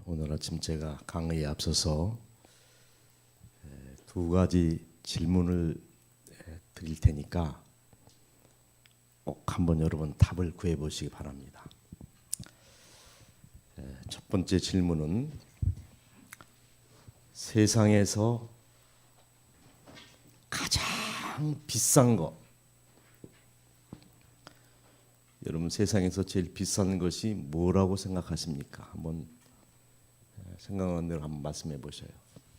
오늘 아침 제가 강의에 앞서서 두 가지 질문을 드릴 테니까 꼭 한번 여러분 답을 구해 보시기 바랍니다. 첫 번째 질문은 세상에서 가장 비싼 거, 여러분 세상에서 제일 비싼 것이 뭐라고 생각하십니까? 한번 생각하는 대로 한번 말씀해 보셔요.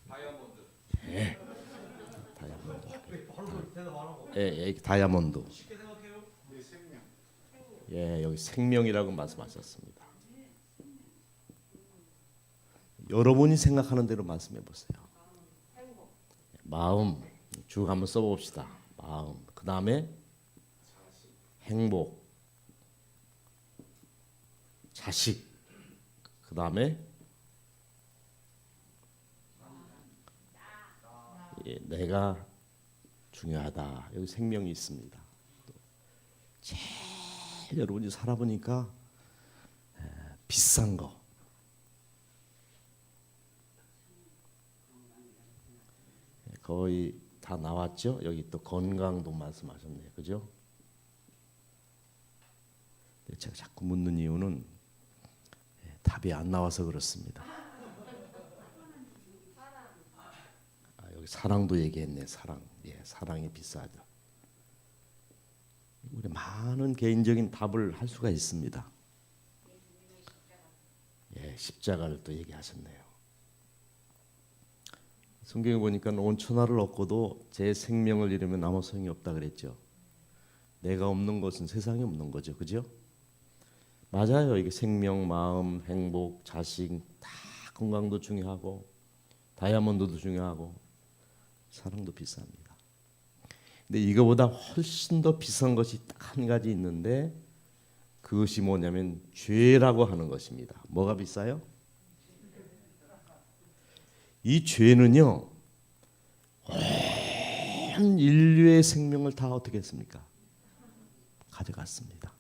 다이아몬드. 예. 다이아몬드. 바로 대답 안 하고. 예, 다이아몬드. 쉽게 생각해요. 내 생명. 예, 여기 생명이라고 말씀하셨습니다. 여러분이 생각하는 대로 말씀해 보세요. 마음, 쭉 한번 써봅시다. 마음. 그 다음에 행복, 자식. 그 다음에 내가 중요하다. 여기 생명이 있습니다. 제일 여러분이 살아보니까 비싼 거. 거의 다 나왔죠. 여기 또 건강도 말씀하셨네요. 그죠? 제가 자꾸 묻는 이유는 답이 안 나와서 그렇습니다. 여기 사랑도 얘기했네. 사랑. 예, 사랑이 비싸죠. 우리 많은 개인적인 답을 할 수가 있습니다. 예, 십자가를 또 얘기하셨네요. 성경에 보니까 온 천하를 얻고도 제 생명을 잃으면 아무 소용이 없다 그랬죠. 내가 없는 것은 세상에 없는 거죠. 그죠? 맞아요. 이게 생명, 마음, 행복, 자식 다 건강도 중요하고 다이아몬드도 중요하고 사랑도 비쌉니다. 근데 이거보다 훨씬 더 비싼 것이 딱 한 가지 있는데 그것이 뭐냐면 죄라고 하는 것입니다. 뭐가 비싸요? 이 죄는요, 온 인류의 생명을 다 어떻게 했습니까? 가져갔습니다.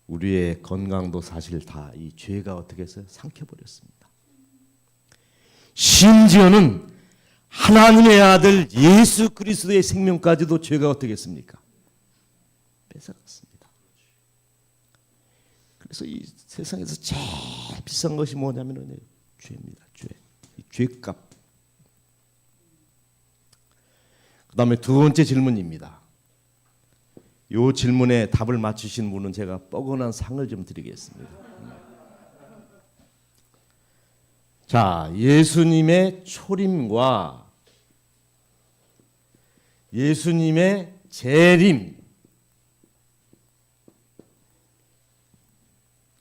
우리의 건강도 사실 다 이 죄가 어떻게 했어요? 삼켜버렸습니다. 심지어는 하나님의 아들 예수 그리스도의 생명까지도 죄가 어떻게 했습니까? 뺏어갔습니다. 그래서 이 세상에서 제일 비싼 것이 뭐냐면 죄입니다. 죄. 이 죄값. 그 다음에 두 번째 질문입니다. 이 질문에 답을 맞추신 분은 제가 뻐근한 상을 좀 드리겠습니다. 자, 예수님의 초림과 예수님의 재림,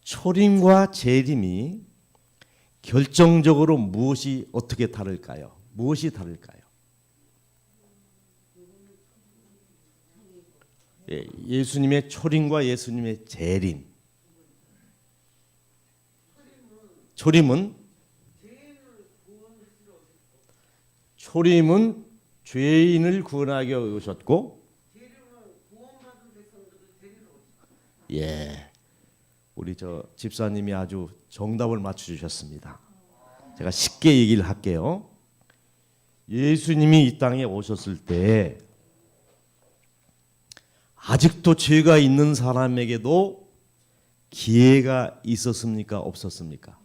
초림과 재림이 결정적으로 무엇이 어떻게 다를까요? 무엇이 다를까요? 예, 예수님의 초림과 예수님의 재림. 초림은 죄인을 구원하기 오셨고, 예, 우리 저 집사님이 아주 정답을 맞춰주셨습니다. 제가 쉽게 얘기를 할게요. 예수님이 이 땅에 오셨을 때 아직도 죄가 있는 사람에게도 기회가 있었습니까? 없었습니까?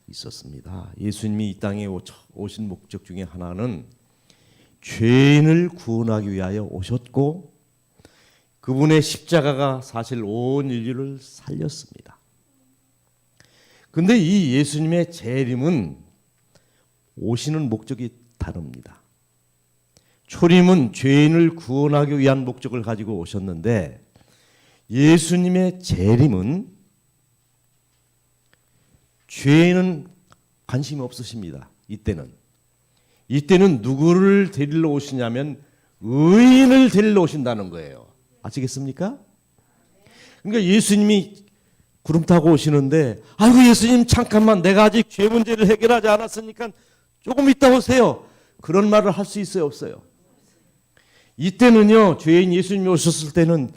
있었습니다. 예수님이 이 땅에 오신 목적 중에 하나는 죄인을 구원하기 위하여 오셨고 그분의 십자가가 사실 온 인류를 살렸습니다. 그런데 이 예수님의 재림은 오시는 목적이 다릅니다. 초림은 죄인을 구원하기 위한 목적을 가지고 오셨는데 예수님의 재림은 죄인은 관심이 없으십니다. 이때는 누구를 데리러 오시냐면 의인을 데리러 오신다는 거예요. 아시겠습니까? 그러니까 예수님이 구름 타고 오시는데 아이고 예수님 잠깐만 내가 아직 죄 문제를 해결하지 않았으니까 조금 이따 오세요. 그런 말을 할 수 있어요? 없어요? 이때는요, 죄인 예수님이 오셨을 때는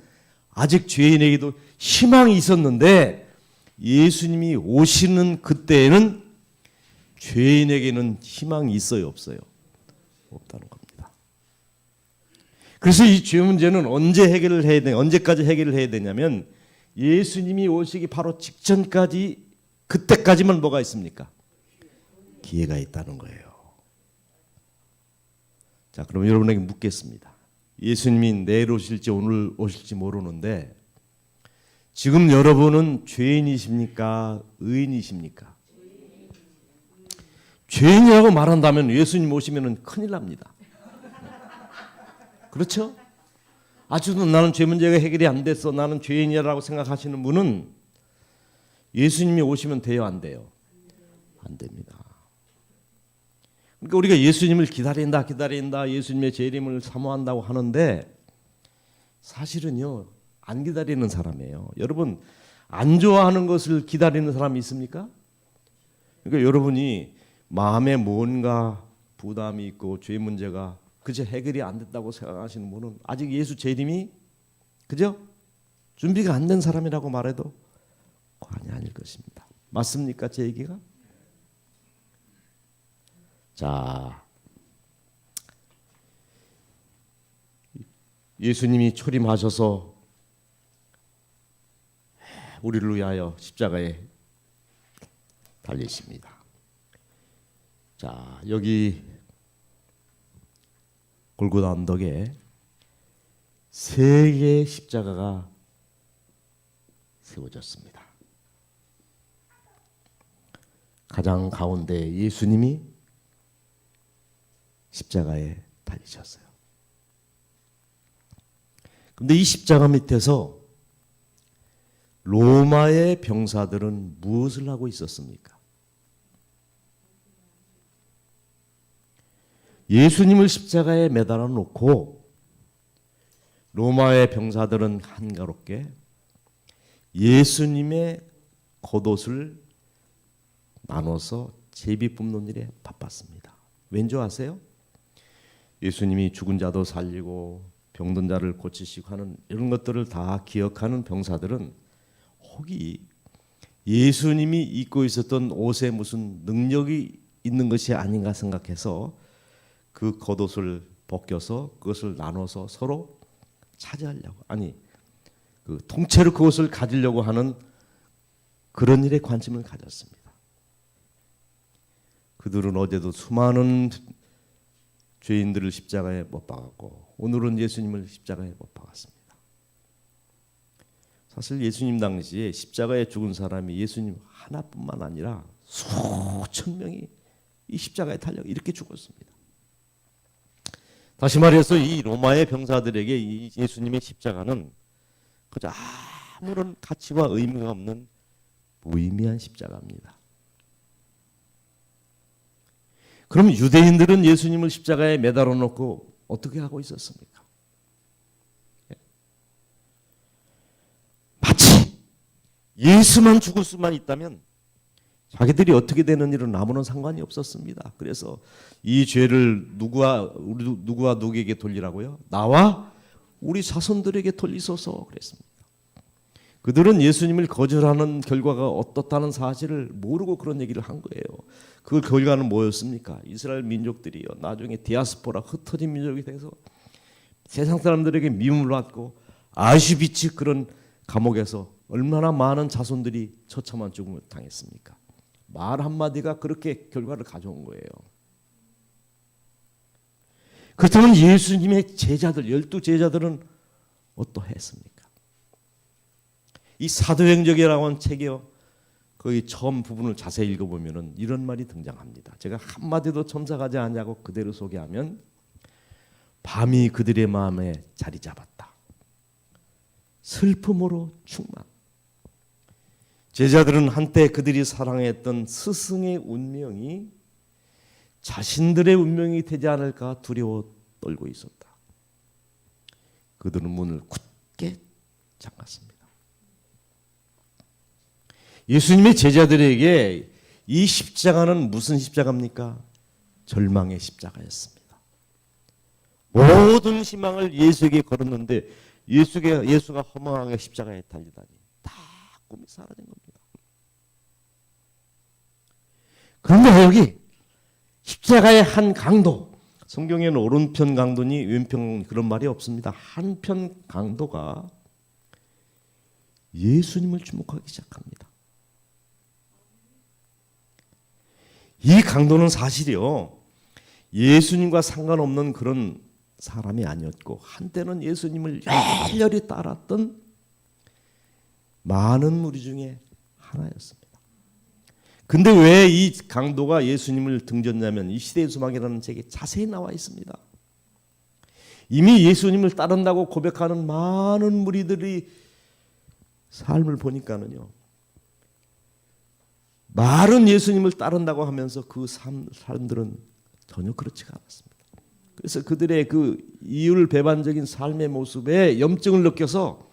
아직 죄인에게도 희망이 있었는데 예수님이 오시는 그때에는 죄인에게는 희망이 있어요, 없어요? 없다는 겁니다. 그래서 이 죄 문제는 언제 해결을 해야 돼? 언제까지 해결을 해야 되냐면 예수님이 오시기 바로 직전까지, 그때까지만 뭐가 있습니까? 기회가 있다는 거예요. 자, 그럼 여러분에게 묻겠습니다. 예수님이 내일 오실지 오늘 오실지 모르는데 지금 여러분은 죄인이십니까? 의인이십니까? 죄인이라고 말한다면 예수님 오시면 큰일 납니다. 그렇죠? 아직도 나는 죄 문제가 해결이 안 됐어, 나는 죄인이라고 생각하시는 분은 예수님이 오시면 돼요, 안 돼요? 안 됩니다. 그러니까 우리가 예수님을 기다린다, 예수님의 재림을 사모한다고 하는데 사실은요, 안 기다리는 사람이에요. 여러분, 안 좋아하는 것을 기다리는 사람이 있습니까? 그러니까 여러분이 마음에 뭔가 부담이 있고 죄 문제가 그저 해결이 안 됐다고 생각하시는 분은 아직 예수 재림이 그죠? 준비가 안 된 사람이라고 말해도 과언이 아닐 것입니다. 맞습니까, 제 얘기가? 자, 예수님이 초림하셔서 우리를 위하여 십자가에 달리십니다. 자, 여기 골고다 언덕에 세 개의 십자가가 세워졌습니다. 가장 가운데 예수님이 십자가에 달리셨어요. 그런데 이 십자가 밑에서 로마의 병사들은 무엇을 하고 있었습니까? 예수님을 십자가에 매달아 놓고 로마의 병사들은 한가롭게 예수님의 겉옷을 나눠서 제비 뽑는 일에 바빴습니다. 왠지 아세요? 예수님이 죽은 자도 살리고 병든 자를 고치시고 하는 이런 것들을 다 기억하는 병사들은 혹이 예수님이 입고 있었던 옷에 무슨 능력이 있는 것이 아닌가 생각해서 그 겉옷을 벗겨서 그것을 나눠서 서로 차지하려고, 아니 그 통째로 그것을 가지려고 하는 그런 일에 관심을 가졌습니다. 그들은 어제도 수많은 죄인들을 십자가에 못 박았고 오늘은 예수님을 십자가에 못 박았습니다. 사실 예수님 당시에 십자가에 죽은 사람이 예수님 하나뿐만 아니라 수천 명이 이 십자가에 달려 이렇게 죽었습니다. 다시 말해서 이 로마의 병사들에게 이 예수님의 십자가는 그저 아무런 가치와 의미가 없는 무의미한 십자가입니다. 그럼 유대인들은 예수님을 십자가에 매달아 놓고 어떻게 하고 있었습니까? 마치 예수만 죽을 수만 있다면 자기들이 어떻게 되는 일은 아무런 상관이 없었습니다. 그래서 이 죄를 누구와 누구에게 돌리라고요? 나와 우리 자손들에게 돌리소서 그랬습니다. 그들은 예수님을 거절하는 결과가 어떻다는 사실을 모르고 그런 얘기를 한 거예요. 그 결과는 뭐였습니까? 이스라엘 민족들이요, 나중에 디아스포라 흩어진 민족이 돼서 세상 사람들에게 미움을 받고 아슈비츠 그런 감옥에서 얼마나 많은 자손들이 처참한 죽음을 당했습니까? 말 한마디가 그렇게 결과를 가져온 거예요. 그렇다면 예수님의 제자들, 12제자들은 어떠했습니까? 이 사도행전이라고 하는 책이요, 거기 처음 부분을 자세히 읽어보면 이런 말이 등장합니다. 제가 한마디도 첨삭하지 않냐고 그대로 소개하면, 밤이 그들의 마음에 자리 잡았다. 슬픔으로 충만. 제자들은 한때 그들이 사랑했던 스승의 운명이 자신들의 운명이 되지 않을까 두려워 떨고 있었다. 그들은 문을 굳게 잠갔습니다. 예수님의 제자들에게 이 십자가는 무슨 십자가입니까? 절망의 십자가였습니다. 모든 희망을 예수에게 걸었는데 예수가 허망하게 십자가에 달리다니 다 꿈이 사라진 겁니다. 그런데 여기 십자가의 한 강도, 성경에는 오른편 강도니 왼편 그런 말이 없습니다. 한편 강도가 예수님을 주목하기 시작합니다. 이 강도는 사실이요, 예수님과 상관없는 그런 사람이 아니었고 한때는 예수님을 열렬히 따랐던 많은 무리 중에 하나였습니다. 근데 왜 이 강도가 예수님을 등졌냐면 이 시대의 소망이라는 책에 자세히 나와 있습니다. 이미 예수님을 따른다고 고백하는 많은 무리들이 삶을 보니까는요, 말은 예수님을 따른다고 하면서 그 사람들은 전혀 그렇지가 않았습니다. 그래서 그들의 그 이율배반적인 삶의 모습에 염증을 느껴서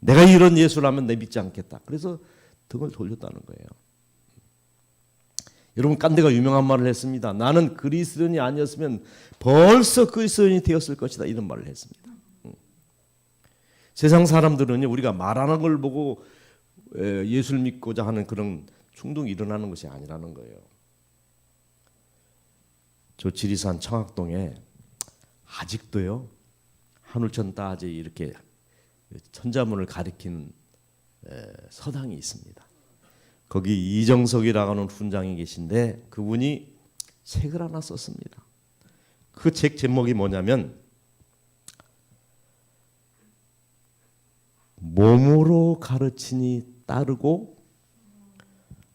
내가 이런 예수라면 내 믿지 않겠다. 그래서 등을 돌렸다는 거예요. 여러분, 깐데가 유명한 말을 했습니다. 나는 그리스도인이 아니었으면 벌써 그리스도인이 되었을 것이다. 이런 말을 했습니다. 세상 사람들은요, 우리가 말하는 걸 보고 예수를 믿고자 하는 그런 충동이 일어나는 것이 아니라는 거예요. 저 지리산 청학동에 아직도요, 한울천 따지 이렇게 천자문을 가리키는 서당이 있습니다. 거기 이정석이라고 하는 훈장이 계신데 그분이 책을 하나 썼습니다. 그 책 제목이 뭐냐면 몸으로 가르치니 따르고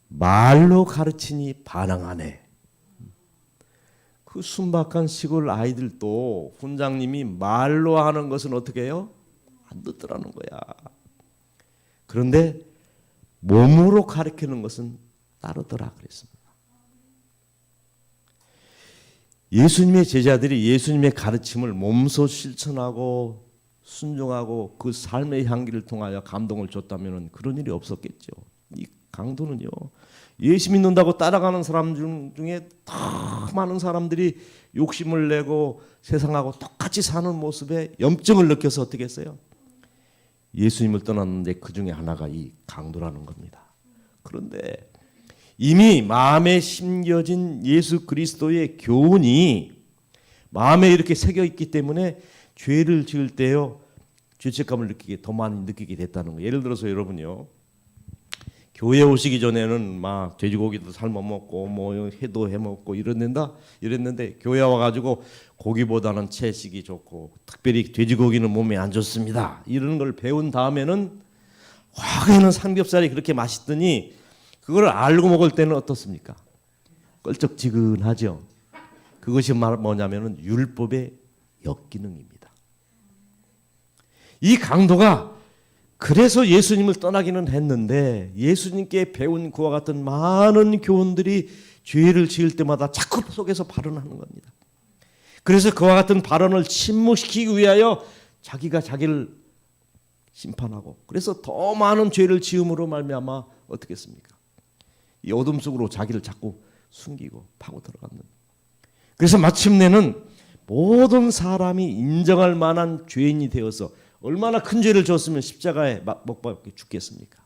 말로 가르치니 반항하네. 그 순박한 시골 아이들도 훈장님이 말로 하는 것은 어떻게 해요? 안 듣더라는 거야. 그런데 몸으로 가르치는 것은 따르더라 그랬습니다. 예수님의 제자들이 예수님의 가르침을 몸소 실천하고 순종하고 그 삶의 향기를 통하여 감동을 줬다면 그런 일이 없었겠죠. 이 강도는요, 예수 믿는다고 따라가는 사람 중에 더 많은 사람들이 욕심을 내고 세상하고 똑같이 사는 모습에 염증을 느껴서 어떻게 했어요? 예수님을 떠났는데 그 중에 하나가 이 강도라는 겁니다. 그런데 이미 마음에 심겨진 예수 그리스도의 교훈이 마음에 이렇게 새겨 있기 때문에 죄를 지을 때요, 죄책감을 더 많이 느끼게 됐다는 거예요. 예를 들어서 여러분요, 교회 오시기 전에는 막 돼지고기도 삶아 먹고 뭐 회도 해 먹고 이랬는데 교회 와가지고 고기보다는 채식이 좋고 특별히 돼지고기는 몸에 안 좋습니다. 이런 걸 배운 다음에는 과거에는 삼겹살이 그렇게 맛있더니 그걸 알고 먹을 때는 어떻습니까? 껄쩍지근하죠. 그것이 뭐냐면은 율법의 역기능입니다. 이 강도가 그래서 예수님을 떠나기는 했는데 예수님께 배운 그와 같은 많은 교훈들이 죄를 지을 때마다 자꾸 속에서 발언하는 겁니다. 그래서 그와 같은 발언을 침묵시키기 위하여 자기가 자기를 심판하고, 그래서 더 많은 죄를 지음으로 말미암아 어떻게 했습니까? 이 어둠 속으로 자기를 자꾸 숨기고 파고 들어가는. 그래서 마침내는 모든 사람이 인정할 만한 죄인이 되어서, 얼마나 큰 죄를 졌으면 십자가에 못 박혀 죽겠습니까?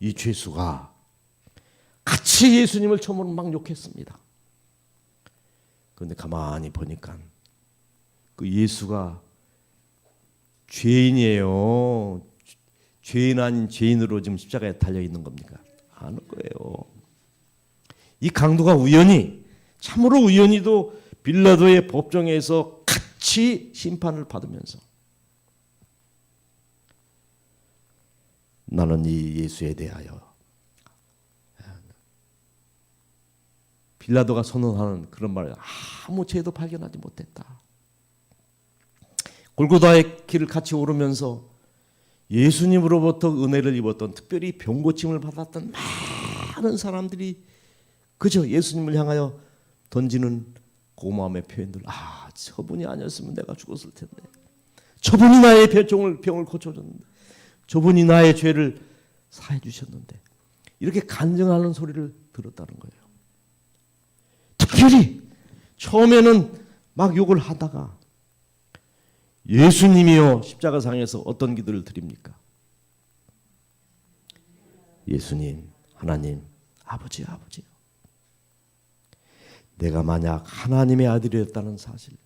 이 죄수가 같이 예수님을 처음으로 막 욕했습니다. 그런데 가만히 보니까 그 예수가 죄인이에요. 죄인 아닌 죄인으로 지금 십자가에 달려 있는 겁니까? 아는 거예요. 이 강도가 우연히, 참으로 우연히도 빌라도의 법정에서 같이 심판을 받으면서 나는 이 예수에 대하여, 빌라도가 선언하는 그런 말을 아무 죄도 발견하지 못했다. 골고다의 길을 같이 오르면서 예수님으로부터 은혜를 입었던, 특별히 병고침을 받았던 많은 사람들이 그저 예수님을 향하여 던지는 고마움의 표현들. 저분이 아니었으면 내가 죽었을 텐데, 저분이 나의 병을 고쳐줬는데, 저분이 나의 죄를 사해 주셨는데, 이렇게 간증하는 소리를 들었다는 거예요. 특별히 처음에는 막 욕을 하다가 예수님이요, 십자가상에서 어떤 기도를 드립니까? 예수님, 하나님, 아버지요. 내가 만약 하나님의 아들이었다는 사실,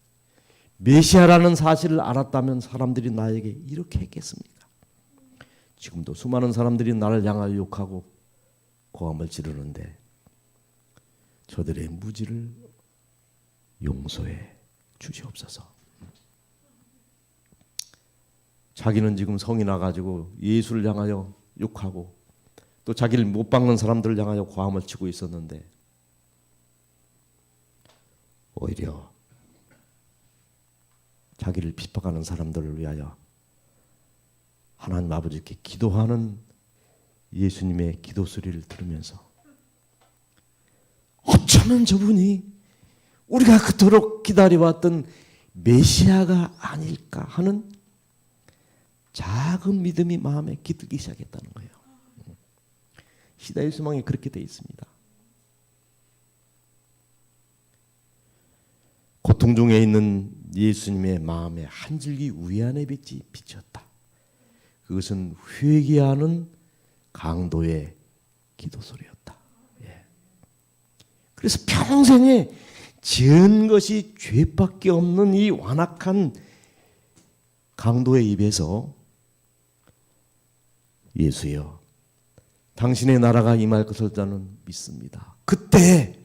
메시아라는 사실을 알았다면 사람들이 나에게 이렇게 했겠습니까? 지금도 수많은 사람들이 나를 향하여 욕하고 고함을 지르는데 저들의 무지를 용서해 주시옵소서. 자기는 지금 성이 나가지고 예수를 향하여 욕하고 또 자기를 못 박는 사람들을 향하여 고함을 치고 있었는데 오히려 자기를 핍박하는 사람들을 위하여 하나님 아버지께 기도하는 예수님의 기도 소리를 들으면서 어쩌면 저분이 우리가 그토록 기다려왔던 메시아가 아닐까 하는 작은 믿음이 마음에 깃들기 시작했다는 거예요. 시대의 소망이 그렇게 되어 있습니다. 고통 중에 있는 예수님의 마음에 한 줄기 위안의 빛이 비쳤다. 그것은 회개하는 강도의 기도 소리였다. 예. 그래서 평생에 지은 것이 죄밖에 없는 이 완악한 강도의 입에서 예수여, 당신의 나라가 임할 것을 저는 믿습니다. 그때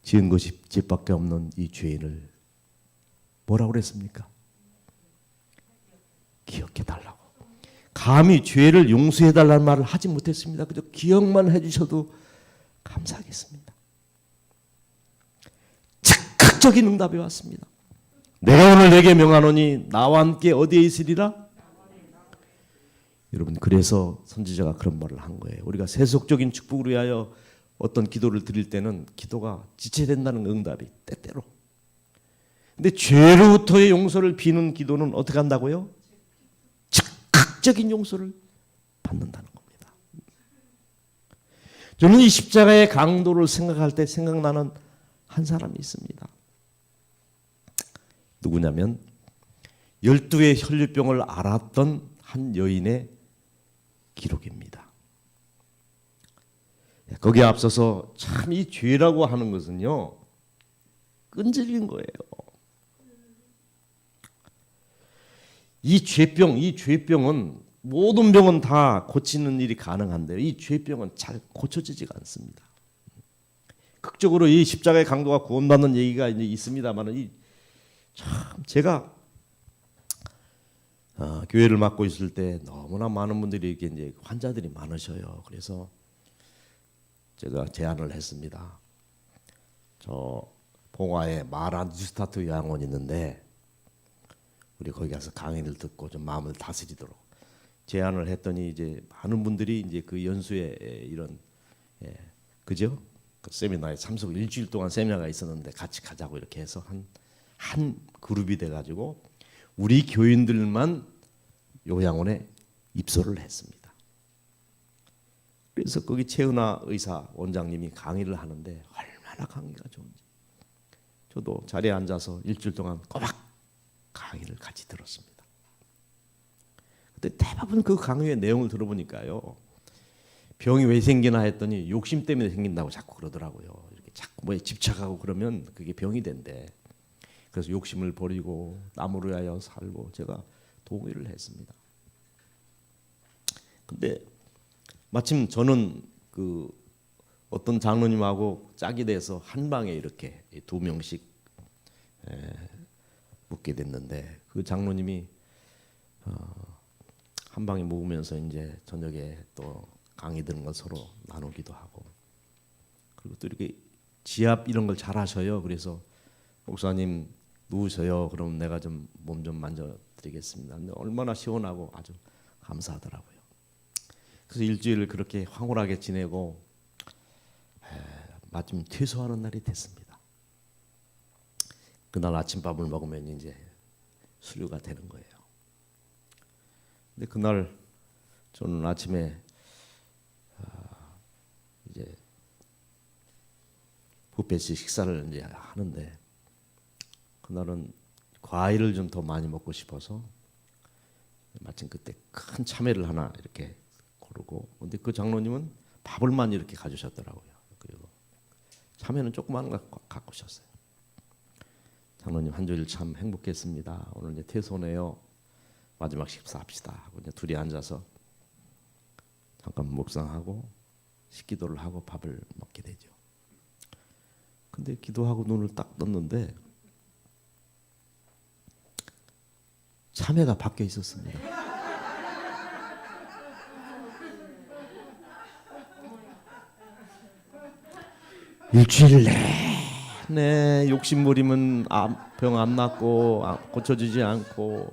지은 것이 죄밖에 없는 이 죄인을 뭐라고 그랬습니까? 기억해달라고. 감히 죄를 용서해달라는 말을 하지 못했습니다. 그저 기억만 해주셔도 감사하겠습니다. 즉각적인 응답이 왔습니다. 내가 오늘 내게 명하노니 나와 함께 어디에 있으리라? 여러분, 그래서 선지자가 그런 말을 한 거예요. 우리가 세속적인 축복을 위하여 어떤 기도를 드릴 때는 기도가 지체된다는 응답이 때때로. 근데 죄로부터의 용서를 비는 기도는 어떻게 한다고요? 즉각적인 용서를 받는다는 겁니다. 저는 이 십자가의 강도를 생각할 때 생각나는 한 사람이 있습니다. 누구냐면 12의 혈류병을 앓았던 한 여인의 기록입니다. 거기에 앞서서 참 이 죄라고 하는 것은요, 끈질긴 거예요. 이 죄병은 모든 병은 다 고치는 일이 가능한데요. 이 죄병은 잘 고쳐지지가 않습니다. 극적으로 이 십자가의 강도가 구원받는 얘기가 이제 있습니다만은 참 제가 교회를 맡고 있을 때 너무나 많은 분들이 이렇게 이제 환자들이 많으셔요. 그래서 제가 제안을 했습니다. 저 봉화에 마라 뉴스타트 요양원이 있는데 우리 거기 가서 강의를 듣고 좀 마음을 다스리도록 제안을 했더니 이제 많은 분들이 이제 그 연수에 이런 그죠? 그 세미나에 참석 일주일 동안 세미나가 있었는데 같이 가자고 이렇게 해서 한 그룹이 돼가지고 우리 교인들만 요양원에 입소를 했습니다. 그래서 거기 최은하 의사 원장님이 강의를 하는데 얼마나 강의가 좋은지 저도 자리에 앉아서 일주일 동안 꼬박 강의를 같이 들었습니다. 근데 대부분 그 강의의 내용을 들어보니까요, 병이 왜 생기나 했더니 욕심 때문에 생긴다고 자꾸 그러더라고요. 이렇게 자꾸 뭐에 집착하고 그러면 그게 병이 된대. 그래서 욕심을 버리고 남을 위하여 살고 제가 동의를 했습니다. 근데 마침 저는 그 어떤 장로님하고 짝이 돼서 한 방에 이렇게 2명씩 묵게 됐는데 그 장로님이 한 방에 묵으면서 이제 저녁에 또 강의 듣는 거 서로 나누기도 하고 그리고 또 이렇게 지압 이런 걸 잘 하셔요. 그래서 목사님 누우셔요. 그럼 내가 좀 몸 좀 만져드리겠습니다. 근데 얼마나 시원하고 아주 감사하더라고요. 그래서 일주일 그렇게 황홀하게 지내고 마침 퇴소하는 날이 됐습니다. 그날 아침밥을 먹으면 이제 수료가 되는 거예요. 근데 그날 저는 아침에 이제 뷔페식 식사를 이제 하는데 그날은 과일을 좀 더 많이 먹고 싶어서 마침 그때 큰 참외를 하나 이렇게 고르고 근데 그 장로님은 밥을만 이렇게 가주셨더라고요. 그리고 참외는 조그마한 거 갖고 오셨어요. 장로님 한 주일 참 행복했습니다. 오늘 이제 퇴소네요. 마지막 식사합시다 하고 이제 둘이 앉아서 잠깐 묵상하고 식기도를 하고 밥을 먹게 되죠. 근데 기도하고 눈을 딱 떴는데 참외가 바뀌어 있었습니다. 일주일 내내 욕심부리면 병 안 낫고 고쳐지지 않고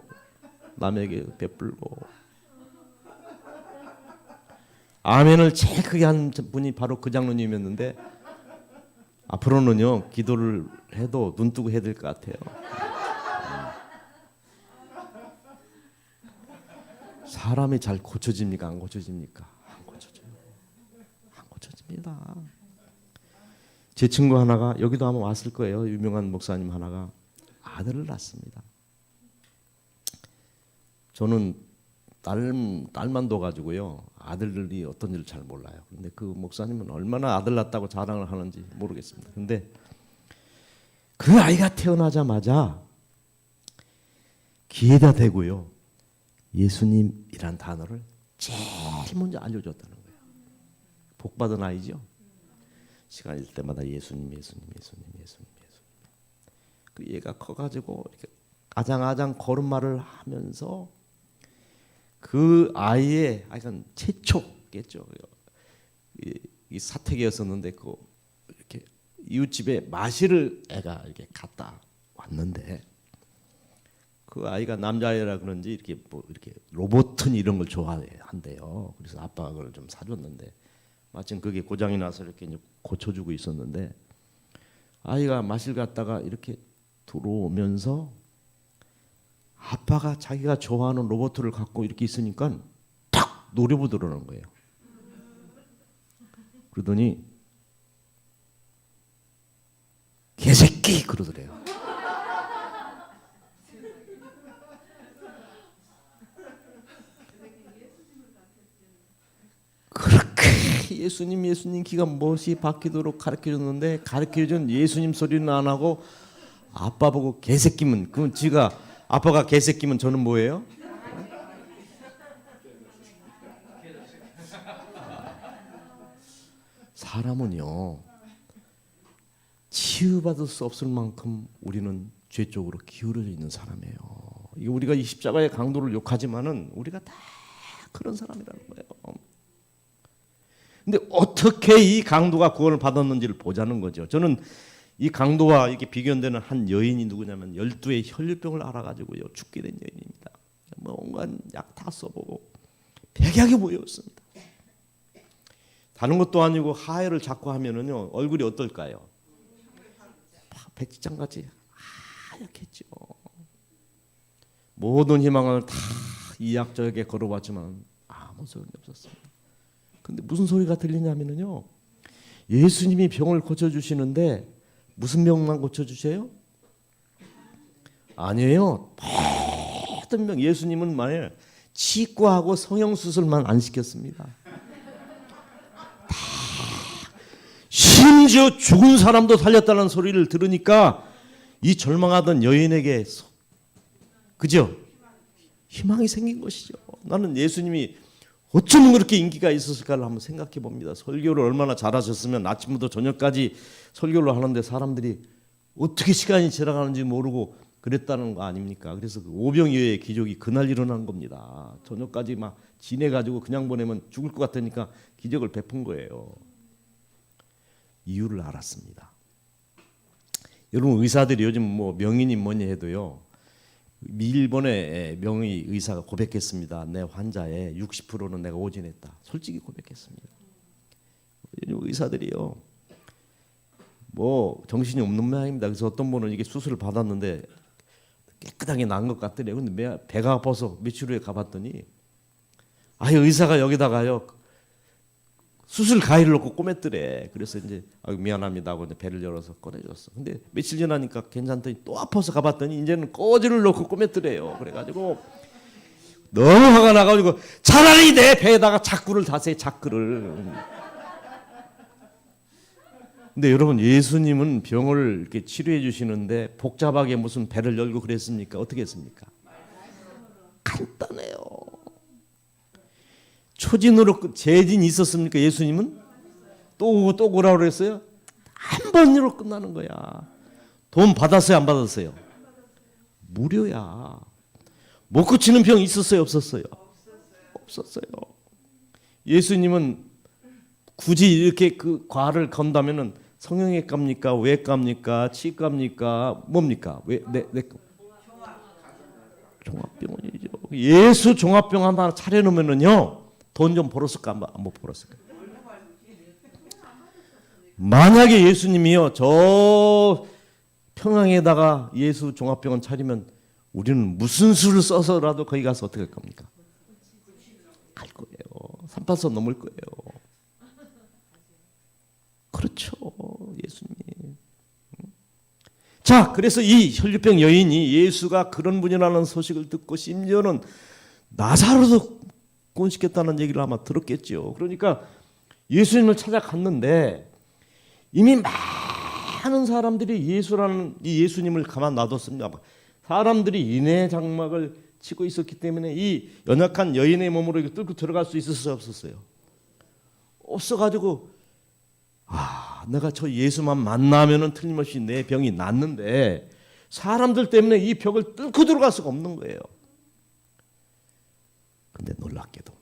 남에게 베풀고 아멘을 제일 크게 한 분이 바로 그 장로님이었는데 앞으로는요 기도를 해도 눈 뜨고 해야 될 것 같아요. 사람이 잘 고쳐집니까? 안 고쳐집니까? 안 고쳐져요. 안 고쳐집니다. 제 친구 하나가 여기도 아마 왔을 거예요. 유명한 목사님 하나가 아들을 낳습니다. 저는 딸만 둬가지고요 아들들이 어떤지를 잘 몰라요. 근데 그 목사님은 얼마나 아들 낳았다고 자랑을 하는지 모르겠습니다. 근데 그 아이가 태어나자마자 귀에다 대고요 예수님이란 단어를 제일 먼저 알려줬다는 거예요. 복받은 아이죠. 시간 있을 때마다 예수님, 예수님, 예수님, 예수님, 예수님. 그 얘가 커가지고 이렇게 아장아장 걸음마를 하면서 그 아이의 약간 최초겠죠. 이 사택이었었는데 그 이렇게 이웃집에 마실을 애가 이렇게 갔다 왔는데 그 아이가 남자애라 그런지 이렇게 뭐 이렇게 로봇은 이런 걸 좋아한대요. 그래서 아빠가 그걸 좀 사줬는데 마침 그게 고장이 나서 이렇게 이제 고쳐주고 있었는데 아이가 마실 갔다가 이렇게 들어오면서 아빠가 자기가 좋아하는 로봇을 갖고 이렇게 있으니까 탁 노려보더라는 거예요. 그러더니 개새끼 그러더래요. 그렇게 예수님 예수님 기가 못이 박히도록 가르쳐줬는데 가르쳐준 예수님 소리는 안 하고 아빠 보고 개새끼면 그럼 지가 아빠가 개새끼면 저는 뭐예요? 사람은요 치유받을 수 없을 만큼 우리는 죄 쪽으로 기울어져 있는 사람이에요. 이게 우리가 이 십자가의 강도를 욕하지만은 우리가 다 그런 사람이라는 거예요. 근데 어떻게 이 강도가 구원을 받았는지를 보자는 거죠. 저는 이 강도와 이렇게 비견되는 한 여인이 누구냐면 12의 혈류병을 앓아가지고요 죽게 된 여인입니다. 뭐 온갖 약 다 써보고 백약이 모였습니다. 다른 것도 아니고 하혈을 자꾸 하면은요 얼굴이 어떨까요? 백지장같이 하얗겠죠. 모든 희망을 다 이 약적에게 걸어봤지만 아무 소용이 없었습니다. 근데 무슨 소리가 들리냐면요 예수님이 병을 고쳐주시는데 무슨 병만 고쳐주세요? 아니에요. 모든 병. 예수님은 만약 치과하고 성형수술만 안 시켰습니다. 심지어 죽은 사람도 살렸다는 소리를 들으니까 이 절망하던 여인에게 그죠? 희망이 생긴 것이죠. 나는 예수님이 어쩌면 그렇게 인기가 있었을까를 한번 생각해 봅니다. 설교를 얼마나 잘하셨으면 아침부터 저녁까지 설교를 하는데 사람들이 어떻게 시간이 지나가는지 모르고 그랬다는 거 아닙니까? 그래서 그 오병이어의 기적이 그날 일어난 겁니다. 저녁까지 막 지내가지고 그냥 보내면 죽을 것 같으니까 기적을 베푼 거예요. 이유를 알았습니다. 여러분 의사들이 요즘 뭐 명인이 뭐니 해도요. 일본의 명의 의사가 고백했습니다. 내 환자의 60%는 내가 오진했다. 솔직히 고백했습니다. 의사들이요. 뭐 정신이 없는 모양입니다. 그래서 어떤 분은 이게 수술을 받았는데 깨끗하게 난 것 같더래요. 근데 배가 아파서 며칠 후에 가봤더니 의사가 여기다가요 수술 가위를 넣고 꼬맸더래. 그래서 이제 미안합니다 하고 이제 배를 열어서 꺼내줬어. 근데 며칠 지나니까 괜찮더니 또 아파서 가봤더니 이제는 꼬지를 넣고 꼬맸더래요. 그래가지고 너무 화가 나가지고 차라리 내 배에다가 자꾸를 다세 자꾸를. 근데 여러분 예수님은 병을 이렇게 치료해 주시는데 복잡하게 무슨 배를 열고 그랬습니까? 어떻게 했습니까? 간단해요. 초진으로 재진이 있었습니까? 예수님은 또 오라고 그랬어요? 한 번으로 끝나는 거야. 돈 받았어요? 안 받았어요? 무료야. 못 고치는 병 있었어요? 없었어요? 없었어요. 예수님은 굳이 이렇게 그 과를 건다면은 성형외과입니까? 외과입니까? 치과입니까? 뭡니까? 종합병원이죠. 예수 종합병원 하나 차려놓으면은요 돈 좀 벌었을까 못 벌었을까? 만약에 예수님이요 저 평양에다가 예수 종합병원 차리면 우리는 무슨 수를 써서라도 거기 가서 어떻게 할 겁니까? 갈 거예요. 3,8선 넘을 거예요. 그렇죠. 예수님. 자, 그래서 이 혈류병 여인이 예수가 그런 분이라는 소식을 듣고 심지어는 나사로도 구원시켰다는 얘기를 아마 들었겠죠. 그러니까 예수님을 찾아갔는데 이미 많은 사람들이 예수라는 이 예수님을 가만 놔뒀습니다. 사람들이 인해 장막을 치고 있었기 때문에 이 연약한 여인의 몸으로 뚫고 들어갈 수 있었어요, 없었어요? 없어가지고 내가 저 예수만 만나면은 틀림없이 내 병이 낫는데 사람들 때문에 이 벽을 뚫고 들어갈 수가 없는 거예요. 근데 놀랍게도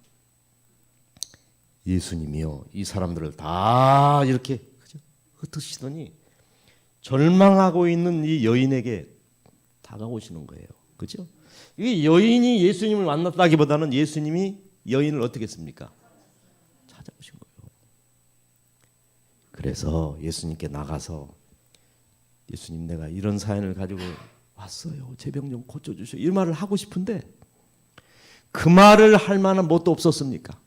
예수님이요 이 사람들을 다 이렇게 흩으시더니 절망하고 있는 이 여인에게 다가오시는 거예요. 그렇죠? 이 여인이 예수님을 만났다기보다는 예수님이 여인을 어떻게 했습니까? 찾아오신 거예요. 그래서 예수님께 나가서 예수님 내가 이런 사연을 가지고 왔어요. 제 병 좀 고쳐주세요. 이 말을 하고 싶은데 그 말을 할 만한 뭣도 없었습니까?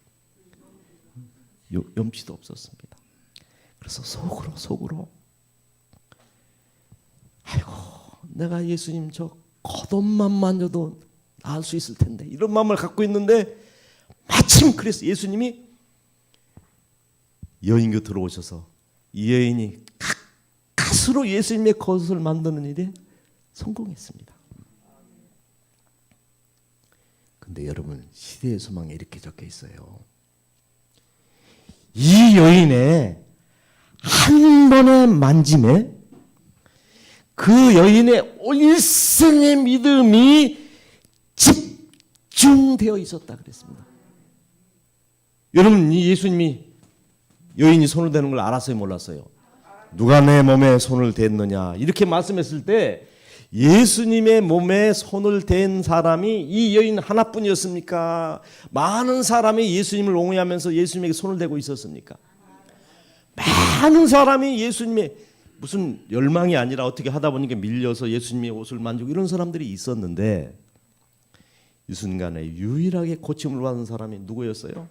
염치도 없었습니다. 그래서 속으로 아이고 내가 예수님 저 겉옷만 만져도 나을 수 있을 텐데 이런 마음을 갖고 있는데 마침 그래서 예수님이 여인 곁으로 오셔서 이 여인이 가스로 예수님의 겉옷을 만드는 일에 성공했습니다. 근데 여러분 시대의 소망에 이렇게 적혀 있어요. 이 여인의 한 번의 만짐에 그 여인의 일생의 믿음이 집중되어 있었다 그랬습니다. 여러분 이 예수님이 여인이 손을 대는 걸 알았어요, 몰랐어요? 누가 내 몸에 손을 댔느냐 이렇게 말씀했을 때 예수님의 몸에 손을 댄 사람이 이 여인 하나뿐이었습니까? 많은 사람이 예수님을 옹호하면서 예수님에게 손을 대고 있었습니까? 많은 사람이 예수님의 무슨 열망이 아니라 어떻게 하다 보니까 밀려서 예수님의 옷을 만지고 이런 사람들이 있었는데 이 순간에 유일하게 고침을 받은 사람이 누구였어요?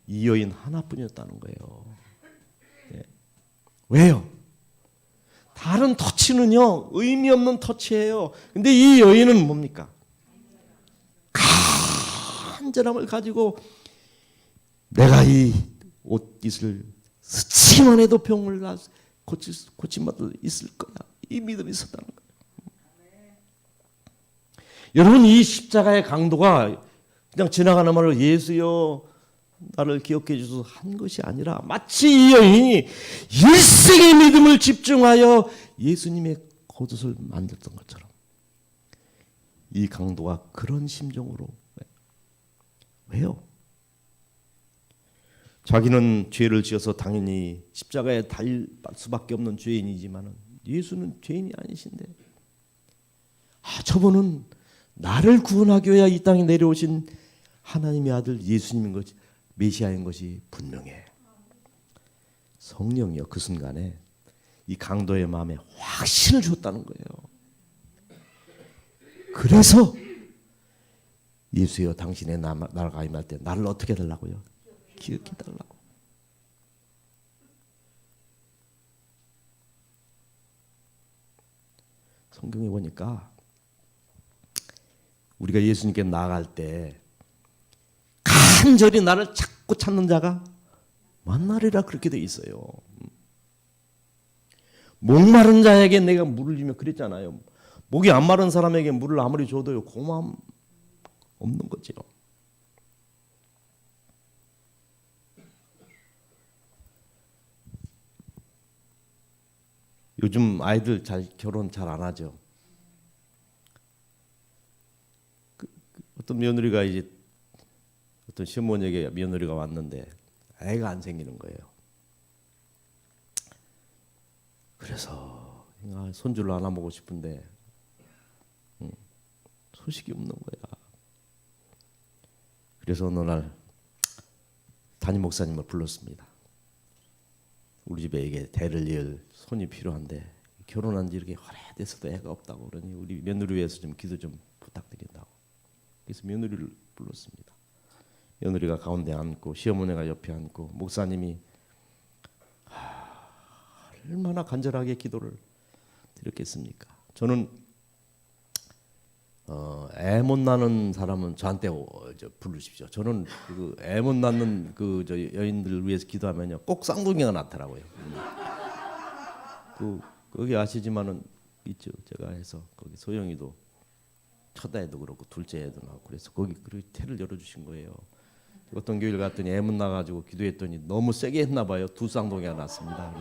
이 여인 하나뿐이었다는 거예요. 네. 왜요? 다른 터치는요 의미 없는 터치예요. 근데 이 여인은 뭡니까? 간절함을 가지고 내가 이 옷깃을 스치만 해도 병을 고침받을 있을 거야. 이 믿음이 있었다는 거예요. 여러분 이 십자가의 강도가 그냥 지나가는 말로 예수여 나를 기억해 주소서 한 것이 아니라 마치 이 여인이 일생의 믿음을 집중하여 예수님의 겉옷을 만들던 것처럼 이 강도가 그런 심정으로 왜요? 자기는 죄를 지어서 당연히 십자가에 달릴 수밖에 없는 죄인이지만 예수는 죄인이 아니신데 저분은 나를 구원하기 위해 이 땅에 내려오신 하나님의 아들 예수님인 것이 메시아인 것이 분명해. 성령이요 그 순간에 이 강도의 마음에 확신을 줬다는 거예요. 그래서 예수여 당신의 나라가 임할 때 나를 어떻게 해달라고요? 기억해 달라고. 성경에 보니까 우리가 예수님께 나아갈 때 간절히 나를 찾고 찾는 자가 만나리라 그렇게 돼 있어요. 목마른 자에게 내가 물을 주며 그랬잖아요. 목이 안 마른 사람에게 물을 아무리 줘도요 고마움 없는 거죠. 요즘 아이들 결혼 잘 안 하죠. 어떤 며느리가 이제 어떤 시어머니에게 며느리가 왔는데 애가 안 생기는 거예요. 그래서 손주를 안아보고 싶은데 소식이 없는 거야. 그래서 어느 날 담임 목사님을 불렀습니다. 우리 집에 이게 대를 이을 손이 필요한데 결혼한 지 이렇게 오래돼서도 애가 없다고 그러니 우리 며느리 위해서 좀 기도 좀 부탁드린다고. 그래서 며느리를 불렀습니다. 며느리가 가운데 앉고 시어머니가 옆에 앉고 목사님이 얼마나 간절하게 기도를 드렸겠습니까? 저는 애 못 낳는 사람은 저한테 부르십시오. 저는 그 애 못 낳는 그 저 여인들을 위해서 기도하면요 꼭 쌍둥이가 낳더라고요. 거기 아시지만은 있죠. 제가 해서 거기 소영이도 첫 애도 그렇고 둘째 애도 낳고 그래서 거기 그 태를 열어주신 거예요. 어떤 교회를 갔더니 애 못 낳아가지고 기도했더니 너무 세게 했나 봐요. 두 쌍둥이가 낳습니다.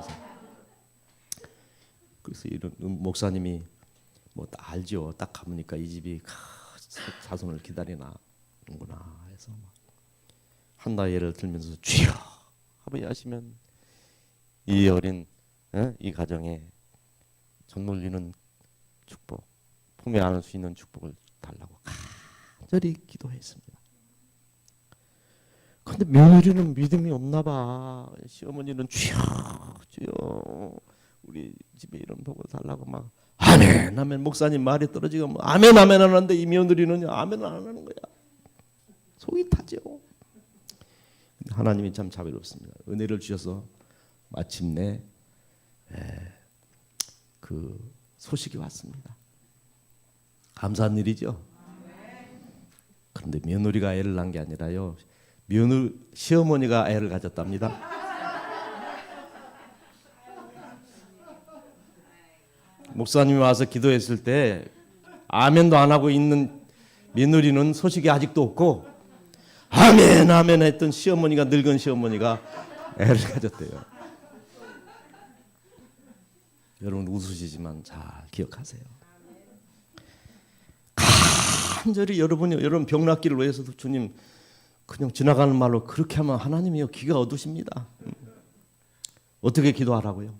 그래서 이런 목사님이 뭐 알죠. 딱 가보니까 이 집이 자손을 기다리나구나 해서 한 달 예를 들면서 주여 아버지 하시면 이 어린 이 가정에 전놀리는 축복, 품에 안을 수 있는 축복을 달라고 간절히 기도했습니다. 그런데 며느리는 믿음이 없나 봐. 시어머니는 주여 주여 우리 집에 이런 복을 달라고 막 아멘 아멘 목사님 말이 떨어지고 뭐 아멘 아멘 하는데 이 며느리는 아멘 안 하는 거야. 속이 타죠. 하나님이 참 자비롭습니다. 은혜를 주셔서 마침내 그 소식이 왔습니다. 감사한 일이죠. 그런데 며느리가 애를 낳은 게 아니라요. 시어머니가 애를 가졌답니다. 목사님이 와서 기도했을 때 아멘도 안 하고 있는 며느리는 소식이 아직도 없고 아멘 아멘 했던 시어머니가 늙은 시어머니가 애를 가졌대요. 여러분 웃으시지만 잘 기억하세요. 간절히 여러분 병 낫기를 위해서도 주님 그냥 지나가는 말로 그렇게 하면 하나님이요 귀가 어두십니다. 어떻게 기도하라고요?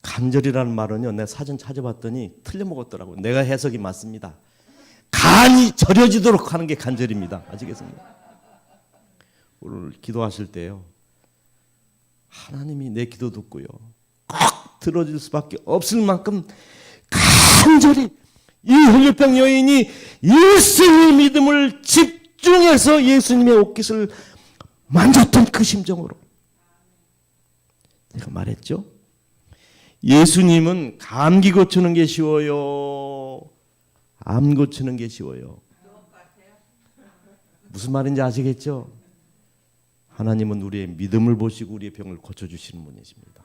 간절이라는 말은요 내가 사전 찾아봤더니 틀려먹었더라고요. 내가 해석이 맞습니다. 간이 절여지도록 하는 게 간절입니다. 아시겠습니까? 오늘 기도하실 때요 하나님이 내 기도 듣고요 꼭 들어줄 수밖에 없을 만큼 간절히 이 혈류병 여인이 예수님의 믿음을 집중해서 예수님의 옷깃을 만졌던 그 심정으로 제가 말했죠. 예수님은 감기 고치는 게 쉬워요? 암 고치는 게 쉬워요? 무슨 말인지 아시겠죠? 하나님은 우리의 믿음을 보시고 우리의 병을 고쳐주시는 분이십니다.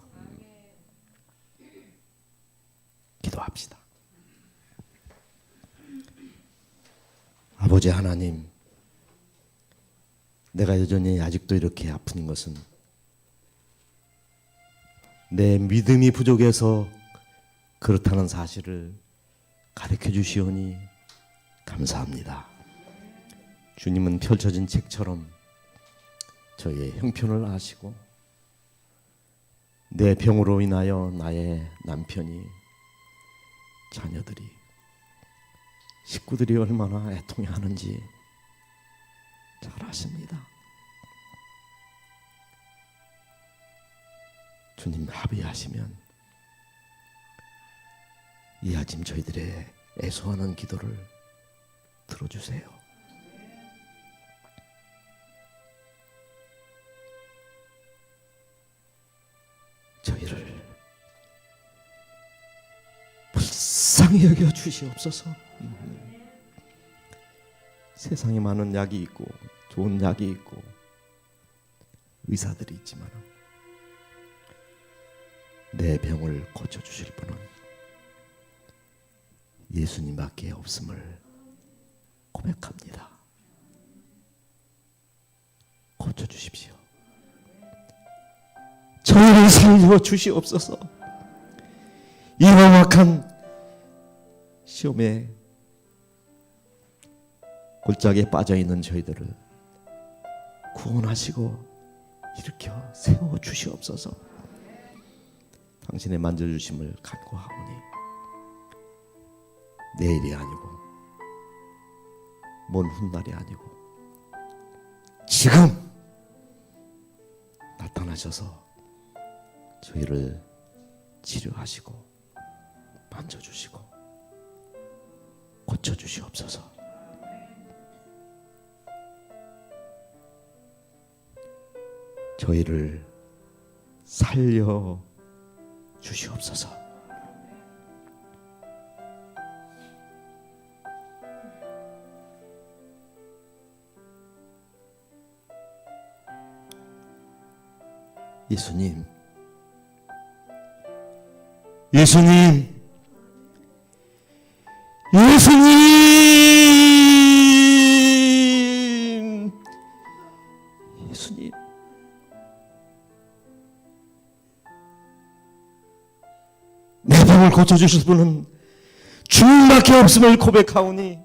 기도합시다. 아버지 하나님, 내가 여전히 아직도 이렇게 아픈 것은 내 믿음이 부족해서 그렇다는 사실을 가르쳐 주시오니 감사합니다. 주님은 펼쳐진 책처럼 저의 형편을 아시고 내 병으로 인하여 나의 남편이 자녀들이 식구들이 얼마나 애통해하는지 잘 아십니다. 주님 합의하시면 이 아침 저희들의 애소하는 기도를 들어주세요. 저희를 불쌍히 여겨 주시옵소서. 세상에 많은 약이 있고 좋은 약이 있고 의사들이 있지만 내 병을 고쳐주실 분은 예수님밖에 없음을 고백합니다. 고쳐주십시오. 저희를 살려 주시옵소서. 이 험악한 시험에 골짜기에 빠져있는 저희들을 구원하시고 일으켜 세워 주시옵소서. 당신의 만져주심을 간구하오니 내일이 아니고 먼 훗날이 아니고 지금 나타나셔서 저희를 치료하시고 만져주시고 고쳐주시옵소서. 저희를 살려 주시옵소서. 예수님, 예수님, 예수님, 예수님. 내 병을 고쳐주실 분은 주님밖에 없음을 고백하오니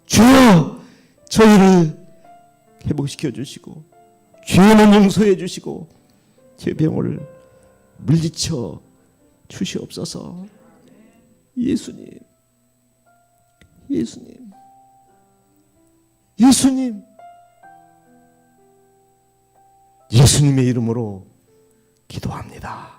주여 저희를 회복시켜 주시고 죄는 용서해 주시고 제 병을 물리쳐 주시옵소서. 예수님, 예수님, 예수님, 예수님의 이름으로 기도합니다.